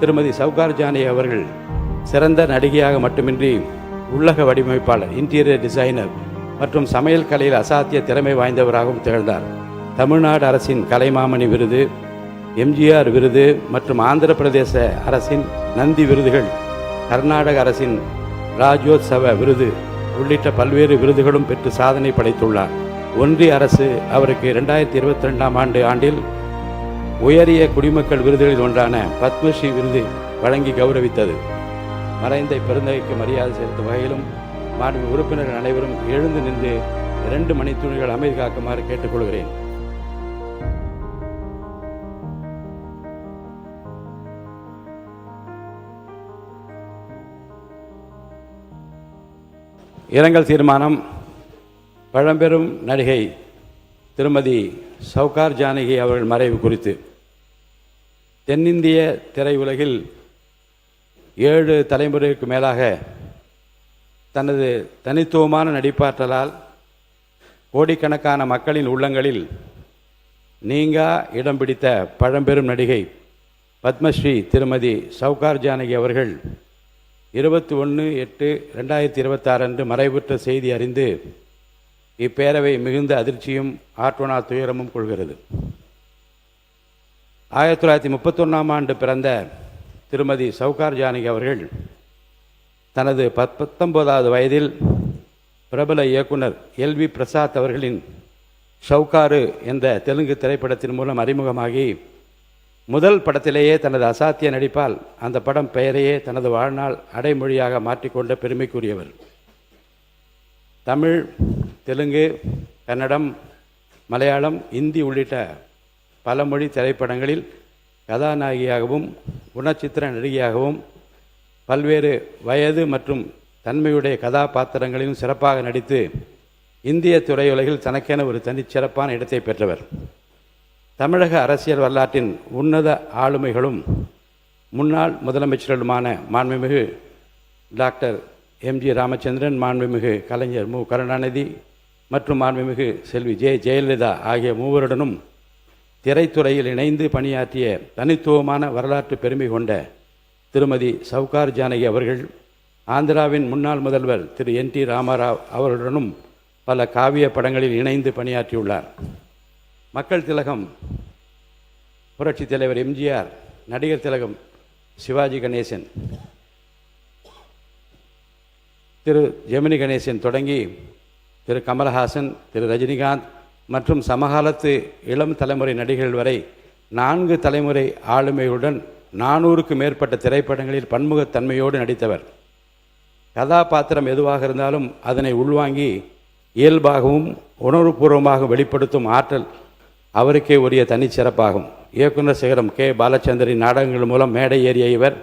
திருமதி சவுகார் ஜானகி அவர்கள் சிறந்த நடிகையாக மட்டுமின்றி உள்ளக வடிவமைப்பாளர், இன்டீரியர் டிசைனர் மற்றும் சமையல் கலையில் அசாத்திய திறமை வாய்ந்தவராகவும் திகழ்ந்தார். தமிழ்நாடு அரசின் கலைமாமணி விருது, எம்ஜிஆர் விருது மற்றும் ஆந்திர பிரதேச அரசின் நந்தி விருதுகள், கர்நாடக அரசின் ராஜ்யோத்சவ விருது உள்ளிட்ட பல்வேறு விருதுகளும் பெற்று சாதனை படைத்துள்ளார். ஒன்றிய அரசு அவருக்கு 2022 ஆண்டில் உயரிய குடிமக்கள் விருதுகளில் ஒன்றான பத்மஸ்ரீ விருது வழங்கி கௌரவித்தது. மறைந்த பெருந்தகைக்கு மரியாதை செலுத்தும் வகையிலும் மாண்பு உறுப்பினர்கள் அனைவரும் எழுந்து நின்று 2 மணித்துளிகள் அமைதி காக்குமாறு கேட்டுக்கொள்கிறேன். இரங்கல் தீர்மானம். பழம்பெரும் நடிகை திருமதி சவுகார் ஜானகி அவர்கள் மறைவு குறித்து தென்னிந்திய திரையுலகில் 7 தலைமுறைக்கு மேலாக தனது தனித்துவமான நடிப்பாற்றலால் கோடிக்கணக்கான மக்களின் உள்ளங்களில் நீங்கா இடம் பிடித்த பழம்பெரும் நடிகை பத்மஸ்ரீ திருமதி சவுகார் ஜானகி அவர்கள் 21/8/2026 அன்று மறைவுற்ற செய்தி அறிந்து இப்பேரவை மிகுந்த அதிர்ச்சியும் ஆற்றோனா துயரமும் கொள்கிறது. 1931 ஆண்டு பிறந்த திருமதி சவுகார் ஜானகி அவர்கள் தனது 19வது வயதில் பிரபல இயக்குனர் எல்வி பிரசாத் அவர்களின் ஷவுகாரு என்ற தெலுங்கு திரைப்படத்தின் மூலம் அறிமுகமாகி முதல் படத்திலேயே தனது அசாத்திய நடிப்பால் அந்த படம் பெயரையே தனது வாழ்நாள் அடைமொழியாக மாற்றிக்கொண்ட பெருமைக்குரியவர். தமிழ், தெலுங்கு, கன்னடம், மலையாளம், இந்தி உள்ளிட்ட பல மொழி திரைப்படங்களில் கதாநாயகியாகவும் குணச்சித்திர நடிகையாகவும் பல்வேறு வயது மற்றும் தன்மையுடைய கதாபாத்திரங்களிலும் சிறப்பாக நடித்து இந்திய திரையுலகில் தனக்கென ஒரு தனிச்சிறப்பான இடத்தை பெற்றவர். தமிழக அரசியல் வரலாற்றின் உன்னத ஆளுமைகளும் முன்னாள் முதலமைச்சர்களுமான மாண்புமிகு டாக்டர் எம்ஜி ராமச்சந்திரன், மாண்புமிகு கலைஞர் மு கருணாநிதி மற்றும் மாண்புமிகு செல்வி ஜெயலலிதா ஆகிய மூவருடனும் திரைத்துறையில் இணைந்து பணியாற்றிய தனித்துவமான வரலாற்று பெருமை கொண்ட திருமதி சவுகார் ஜானகி அவர்கள் ஆந்திராவின் முன்னாள் முதல்வர் திரு NT ராமாராவ் அவர்களுடனும் பல காவிய படங்களில் இணைந்து பணியாற்றியுள்ளார். மக்கள் திலகம் புரட்சி தலைவர் எம்ஜிஆர், நடிகர் திலகம் சிவாஜி கணேசன், திரு ஜெமினி கணேசன் தொடங்கி திரு கமலஹாசன், திரு ரஜினிகாந்த் மற்றும் சமகாலத்து இளம் தலைமுறை நடிகர்கள் வரை 4 தலைமுறை ஆளுமையுடன் 400க்கும் மேற்பட்ட திரைப்படங்களில் பன்முகத்தன்மையோடு நடித்தவர். கதாபாத்திரம் எதுவாக இருந்தாலும் அதனை உள்வாங்கி இயல்பாகவும் உணர்வுபூர்வமாக வெளிப்படுத்தும் ஆற்றல் அவருக்கே உரிய தனிச்சிறப்பாகும். இயக்குனர் சிகரம் கே பாலச்சந்தரின் நாடகங்கள் மூலம் மேடை ஏறிய இவர்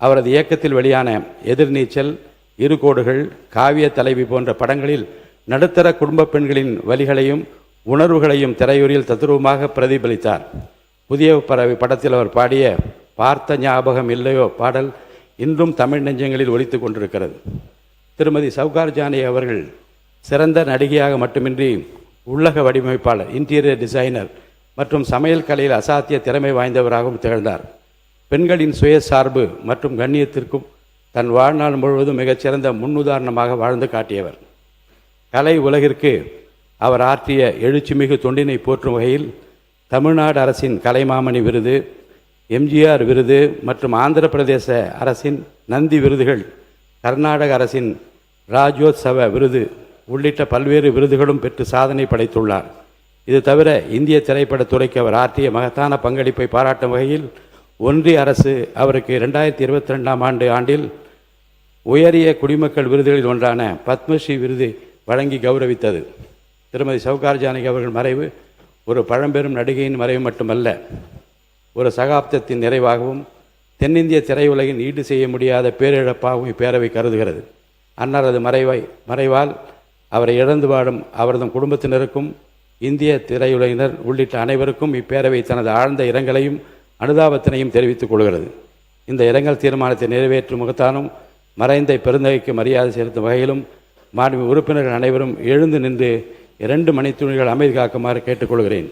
அவரது இயக்கத்தில் வெளியான எதிர்நீச்சல், இருகோடுகள், காவிய தலைவி போன்ற படங்களில் நடுத்தர குடும்ப பெண்களின் வலிகளையும் உணர்வுகளையும் திரையுறையில் தத்ரூபமாக பிரதிபலித்தார். புதிய பறவை படத்தில் அவர் பாடிய பார்த்த ஞாபகம் இல்லையோ பாடல் இன்றும் தமிழ் நெஞ்சங்களில் ஒலித்து கொண்டிருக்கிறது. திருமதி சவுகார் ஜானகி அவர்கள் சிறந்த நடிகையாக மட்டுமின்றி உள்ளக வடிவமைப்பாளர், இன்டீரியர் டிசைனர் மற்றும் சமையல் கலையில் அசாத்திய திறமை வாய்ந்தவராகவும் திகழ்ந்தார். பெண்களின் சுயசார்பு மற்றும் கண்ணியத்திற்கும் தன் வாழ்நாள் முழுவதும் மிகச்சிறந்த முன்னுதாரணமாக வாழ்ந்து காட்டியவர். கலை உலகிற்கு அவர் ஆற்றிய எழுச்சிமிகு தொண்டினை போற்றும் வகையில் தமிழ்நாடு அரசின் கலைமாமணி விருது, எம்ஜிஆர் விருது மற்றும் ஆந்திர பிரதேச அரசின் நந்தி விருதுகள், கர்நாடக அரசின் ராஜ்யோத்சவ விருது உள்ளிட்ட பல்வேறு விருதுகளும் பெற்று சாதனை படைத்துள்ளார். இது தவிர இந்திய திரைப்படத்துறைக்கு அவர் ஆற்றிய மகத்தான பங்களிப்பை பாராட்டும் வகையில் ஒன்றிய அரசு அவருக்கு 2022 ஆண்டில் உயரிய குடிமக்கள் விருதுகளில் ஒன்றான பத்மஸ்ரீ விருது வழங்கி கௌரவித்தது. திருமதி சவுகார் ஜானகி அவர்கள் மறைவு ஒரு பழம்பெரும் நடிகையின் மறைவு மட்டுமல்ல, ஒரு சகாப்தத்தின் நிறைவாகவும் தென்னிந்திய திரையுலகின் ஈடு செய்ய முடியாத பேரிழப்பாகவும் இப்பேரவை கருதுகிறது. அன்னாரது மறைவால் அவரை இழந்து வாடும் அவரது குடும்பத்தினருக்கும் இந்திய திரையுலகினர் உள்ளிட்ட அனைவருக்கும் இப்பேரவை தனது ஆழ்ந்த இரங்கலையும் அனுதாபத்தினையும் தெரிவித்துக் கொள்கிறது. இந்த இரங்கல் தீர்மானத்தை நிறைவேற்றும் முகத்தானும் மறைந்த பெருந்தகைக்கு மரியாதை செலுத்தும் வகையிலும் மாண்பு உறுப்பினர்கள் அனைவரும் எழுந்து நின்று 2 மணித்துளிகள் அமைதி காக்குமாறு கேட்டுக்கொள்கிறேன்.